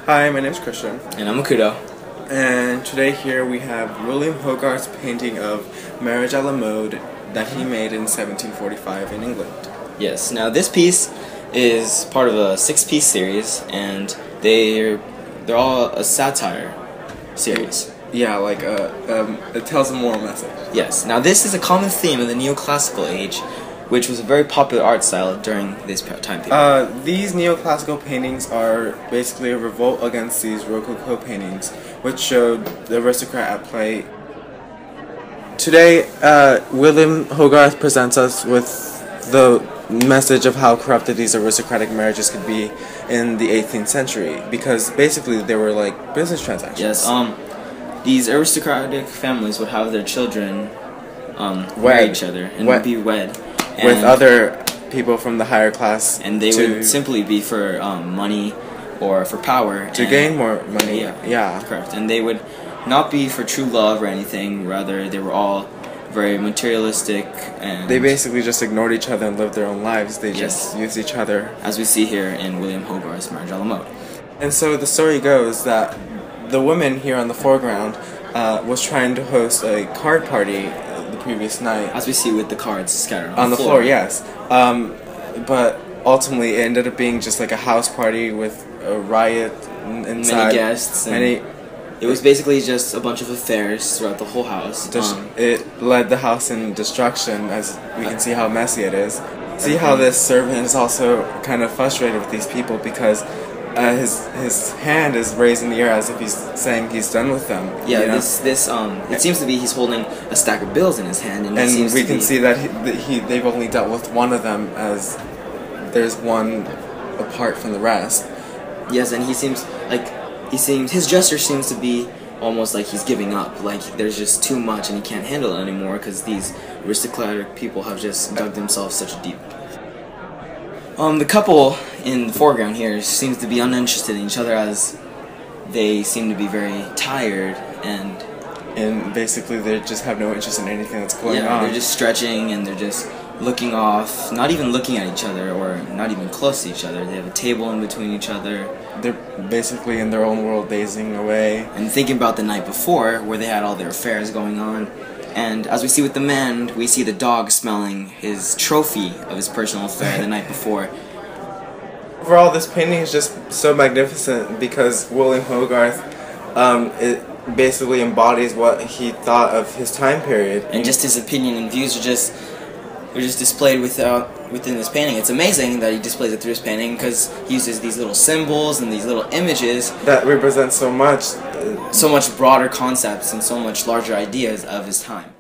Hi, my name is Christian. And I'm Mikuto. And today here we have William Hogarth's painting of Marriage à la Mode that he made in 1745 in England. Yes, now this piece is part of a 6-piece series, and they're all a satire series. Yeah, like it tells a moral message. Yes, now this is a common theme of the neoclassical age, which was a very popular art style during this time period. These neoclassical paintings are basically a revolt against these Rococo paintings, which showed the aristocrat at play. Today, William Hogarth presents us with the message of how corrupted these aristocratic marriages could be in the 18th century, because basically they were like business transactions. Yes, these aristocratic families would have their children marry each other and be wed. With other people from the higher class. And they would simply be for money or for power. To gain more money, yeah. Correct. And they would not be for true love or anything, rather they were all very materialistic. And they basically just ignored each other and lived their own lives. They just used each other. As we see here in William Hogarth's Marriage à la Mode. And so the story goes that the woman here on the foreground was trying to host a card party the previous night. As we see with the cards scattered on the floor. Yes. But ultimately it ended up being just like a house party with a riot inside. Many guests. It was basically just a bunch of affairs throughout the whole house. It led the house in destruction, as we can see how messy it is. See how this servant is also kind of frustrated with these people because his hand is raised in the air as if he's saying he's done with them. Yeah, you know? It seems to be he's holding a stack of bills in his hand, and we can see that they've only dealt with one of them, as there's one apart from the rest. Yes, and his gesture seems to be almost like he's giving up, like there's just too much and he can't handle it anymore because these aristocratic people have just dug themselves such a deep. The couple in the foreground here seems to be uninterested in each other, as they seem to be very tired and basically they just have no interest in anything that's going on. Yeah, they're just stretching and they're just looking off, not even looking at each other or not even close to each other. They have a table in between each other. They're basically in their own world, dazing away. And thinking about the night before, where they had all their affairs going on. And as we see with the man, we see the dog smelling his trophy of his personal affair the night before. Overall, this painting is just so magnificent because William Hogarth, it basically embodies what he thought of his time period. And just his opinion and views are just displayed within this painting. It's amazing that he displays it through his painting because he uses these little symbols and these little images that represent so much broader concepts and so much larger ideas of his time.